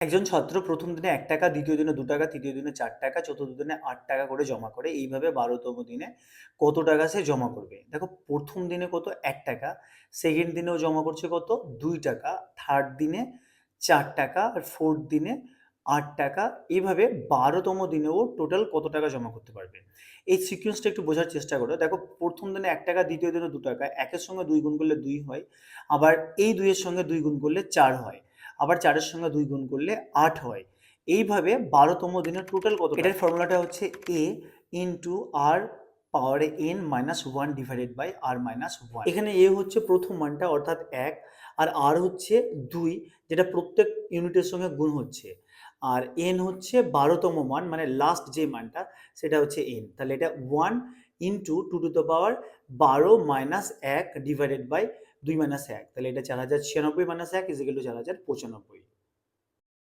একজন ছাত্র প্রথম দিনে ১ টাকা, দ্বিতীয় দিনে ২ টাকা, তৃতীয় দিনে ৪ টাকা, চতুর্থ দিনে ৮ টাকা করে জমা করে। এইভাবে ১২তম দিনে কত টাকা সে জমা করবে? দেখো প্রথম দিনে কত ১ টাকা, সেকেন্ড দিনেও জমা করছে কত ২ টাকা, থার্ড দিনে ৪ টাকা আর ফোর্থ দিনে ৮ টাকা। এইভাবে ১২তম দিনেও টোটাল কত টাকা জমা করতে পারবে? এই সিকোয়েন্সটা একটু বোঝার চেষ্টা করো। দেখো প্রথম দিনে ১ টাকা, দ্বিতীয় দিনে ২ টাকা। ১ এর সঙ্গে ২ গুণ করলে ২ হয়। আবার এই ২ এর সঙ্গে ২ গুণ করলে ৪ হয়। আবার ৪ এর সঙ্গে ২ গুণ করলে ৮ হয়। এইভাবে ১২তম দিনের টোটাল কত টাকা? এটার ফর্মুলাটা হচ্ছে a ইনটু r পাওয়ারে n minus 1 divided by r minus 1। এখানে a হচ্ছে প্রথম মানটা অর্থাৎ ১ আর r হচ্ছে ২ যেটা প্রত্যেক ইউনিটের সঙ্গে গুণ হচ্ছে। আর n হচ্ছে ১২তম মান মানে লাস্ট যে মানটা সেটা হচ্ছে n। তাহলে এটা 1 into 2 to the power ১২ minus ১ divided by ২ minus ১। তাহলে এটা ৪০৯৬ মাইনাস ১ ইজ ইকুয়াল টু ৪০৯৫।